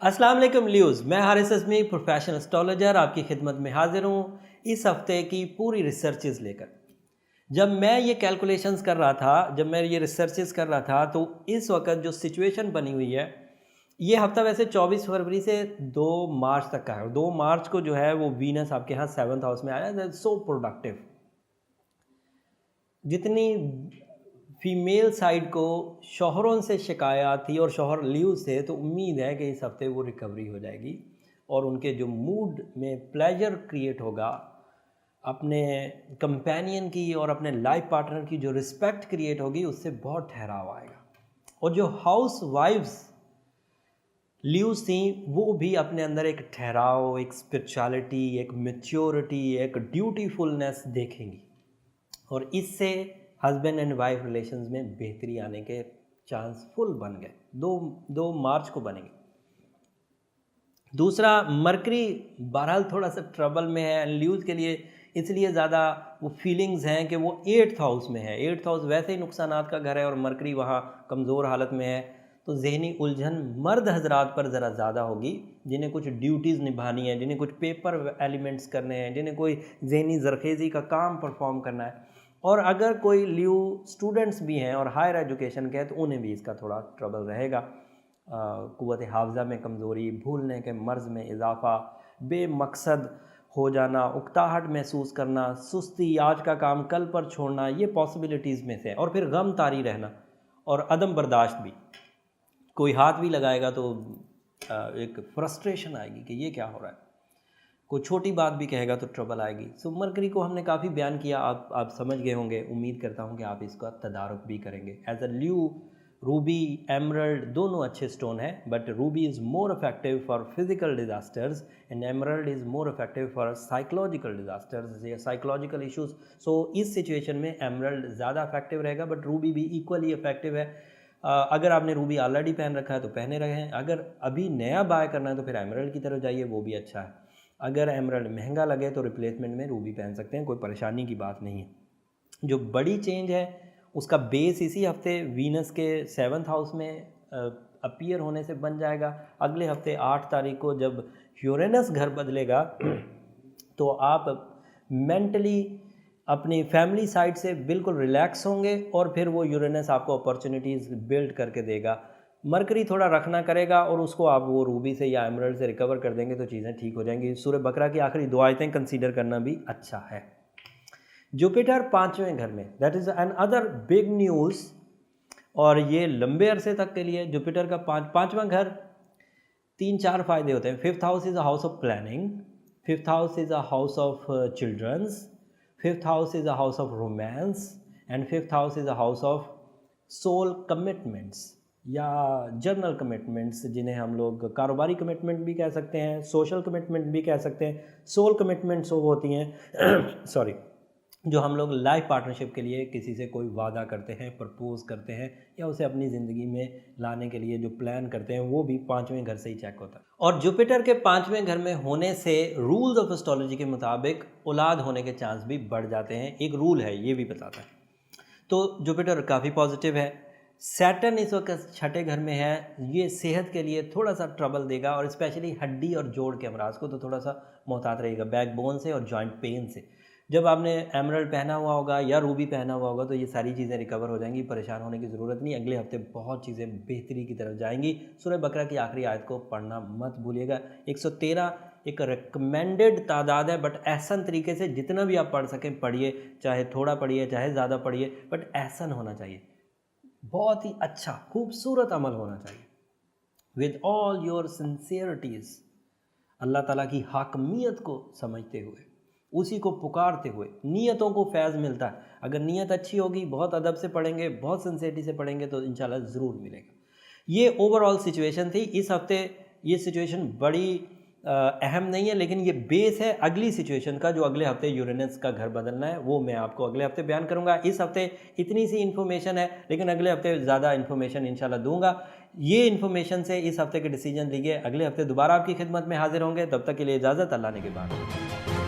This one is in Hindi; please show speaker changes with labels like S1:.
S1: अस्सलाम वालेकुम लियोज़, मैं हारिस अज़मी प्रोफेशनल एस्ट्रोलॉजर आपकी खिदमत में हाजिर हूँ इस हफ्ते की पूरी रिसर्चेस लेकर। जब मैं ये कैलकुलेशंस कर रहा था, जब मैं ये रिसर्चेस कर रहा था, तो इस वक्त जो सिचुएशन बनी हुई है, ये हफ्ता वैसे 24 फरवरी से 2 मार्च तक का है। और 2 मार्च को जो है वो वीनस आपके यहाँ 7th हाउस में आया, सो प्रोडक्टिव। जितनी फीमेल साइड को शौहरों से शिकायत थी और शौहर लीव से, तो उम्मीद है कि इस हफ्ते वो रिकवरी हो जाएगी और उनके जो मूड में प्लेजर क्रिएट होगा, अपने कंपेनियन की और अपने लाइफ पार्टनर की जो रिस्पेक्ट क्रिएट होगी, उससे बहुत ठहराव आएगा। और जो हाउस वाइफ्स लीव्स थी, वो भी अपने अंदर एक ठहराव, एक स्पिरिचुअलिटी, एक मैच्योरिटी, एक ड्यूटीफुलनेस देखेंगी और इससे हस्बैंड एंड वाइफ रिलेशंस में बेहतरी आने के चांस फुल बन गए। 2 मार्च को बनेंगे। दूसरा, मरकरी बहरहाल थोड़ा सा ट्रबल में है ल्यूज के लिए, इसलिए ज़्यादा वो फीलिंग्स हैं कि वो 8th हाउस में है। 8th हाउस वैसे ही नुकसानात का घर है और मरकरी वहाँ कमज़ोर हालत में है, तो जहनी उलझन मर्द हजरात पर ज़रा ज़्यादा होगी, जिन्हें कुछ ड्यूटीज़ निभानी है, जिन्हें कुछ पेपर एलिमेंट्स करने हैं, जिन्हें कोई जहनी जरखेज़ी का काम परफॉर्म करना है। और अगर कोई ल्यू स्टूडेंट्स भी हैं और हायर एजुकेशन के हैं, तो उन्हें भी इसका थोड़ा ट्रबल रहेगा। क़ुव्वत हाफ़ज़ा में कमज़ोरी, भूलने के मर्ज़ में इजाफ़ा, बेमकसद हो जाना, उकताहट महसूस करना, सुस्ती, आज का काम कल पर छोड़ना, ये पॉसिबिलिटीज़ में से है। और फिर गम तारी रहना और अदम बर्दाश्त भी। कोई हाथ भी लगाएगा तो एक फ्रस्ट्रेशन आएगी कि ये क्या हो रहा है। कोई छोटी बात भी कहेगा तो ट्रबल आएगी। सो मरकरी को हमने काफ़ी बयान किया, आप समझ गए होंगे। उम्मीद करता हूँ कि आप इसका तदारुक भी करेंगे। एज अ ल्यू, रूबी, एमरल्ड दोनों अच्छे स्टोन हैं, but Ruby is more effective for physical disasters and emerald is more effective for psychological disasters या साइकोलॉजिकल इशूज़। सो इस सिचुएशन में एमरल्ड ज़्यादा इफेक्टिव रहेगा, बट रूबी भी इक्वली इफेक्टिव है। अगर आपने रूबी ऑलरेडी पहन रखा है तो पहने रहें, अगर अभी नया बाय करना है तो फिर एमरल्ड की तरफ जाइए, वो भी अच्छा है। अगर एमरल्ड महंगा लगे तो रिप्लेसमेंट में रूबी पहन सकते हैं, कोई परेशानी की बात नहीं है। जो बड़ी चेंज है उसका बेस इसी हफ्ते वीनस के 7th हाउस में अपीयर होने से बन जाएगा। अगले हफ्ते 8 तारीख को जब यूरेनस घर बदलेगा तो आप मेंटली अपनी फैमिली साइड से बिल्कुल रिलैक्स होंगे और फिर वो यूरेनस आपको अपॉर्चुनिटीज़ बिल्ड करके देगा। मरकरी थोड़ा रखना करेगा और उसको आप वो रूबी से या एमरल्ड से रिकवर कर देंगे तो चीज़ें ठीक हो जाएंगी। सूरह बकरा की आखिरी 2 आयतें कंसीडर करना भी अच्छा है। जुपिटर 5वें घर में, that is an other big news. और ये लंबे अरसे तक के लिए जुपिटर का पाँचवां घर 3-4 फ़ायदे होते हैं। 5th house is a house of planning, 5th house is a house of children's, 5th house is a house of romance and 5th house is a house of soul commitments या जर्नल कमिटमेंट्स, जिन्हें हम लोग कारोबारी कमिटमेंट भी कह सकते हैं, सोशल कमिटमेंट भी कह सकते हैं। सोल कमिटमेंट्स वो होती हैं सॉरी, जो हम लोग लाइफ पार्टनरशिप के लिए किसी से कोई वादा करते हैं, प्रपोज करते हैं या उसे अपनी ज़िंदगी में लाने के लिए जो प्लान करते हैं, वो भी 5वें घर से ही चेक होता है। और जुपिटर के 5वें घर में होने से रूल्स ऑफ एस्ट्रोलॉजी के मुताबिक औलाद होने के चांस भी बढ़ जाते हैं। एक रूल है, ये भी बताता है। तो जुपिटर काफ़ी पॉजिटिव है। सैटर्न इस वक्त 6ठे घर में है, ये सेहत के लिए थोड़ा सा ट्रबल देगा और स्पेशली हड्डी और जोड़ के अमराज को तो थोड़ा सा मोहतात रहेगा, बैकबोन से और जॉइंट पेन से। जब आपने एमरल्ड पहना हुआ होगा या रूबी पहना हुआ होगा तो ये सारी चीज़ें रिकवर हो जाएंगी, परेशान होने की ज़रूरत नहीं। अगले हफ्ते बहुत चीज़ें बेहतरी की तरफ जाएंगी। सूरह बकरा की आखिरी आयत को पढ़ना मत भूलिएगा। 113 एक रिकमेंडेड तादाद है, बट एहसन तरीके से जितना भी आप पढ़ सकें पढ़िए, चाहे थोड़ा पढ़िए चाहे ज़्यादा पढ़िए, बट एहसन होना चाहिए, बहुत ही अच्छा खूबसूरत अमल होना चाहिए विद ऑल योर सिंसियरिटीज़, अल्लाह ताला की हाकमियत को समझते हुए, उसी को पुकारते हुए। नीयतों को फैज़ मिलता है। अगर नीयत अच्छी होगी, बहुत अदब से पढ़ेंगे, बहुत सिंसियरिटी से पढ़ेंगे तो इंशाल्लाह ज़रूर मिलेगा। ये ओवरऑल सिचुएशन थी। इस हफ्ते ये सिचुएशन बड़ी अहम नहीं है, लेकिन ये बेस है अगली सिचुएशन का, जो अगले हफ्ते यूरेनस का घर बदलना है, वो मैं आपको अगले हफ्ते बयान करूंगा। इस हफ्ते इतनी सी इन्फॉर्मेशन है, लेकिन अगले हफ्ते ज़्यादा इन्फॉर्मेशन इंशाल्लाह दूंगा। ये इन्फॉर्मेशन से इस हफ्ते के डिसीजन लीजिए। अगले हफ्ते दोबारा आपकी खिदमत में हाजिर होंगे। तब तक के लिए इजाज़त, अल्लाह ने के बाद।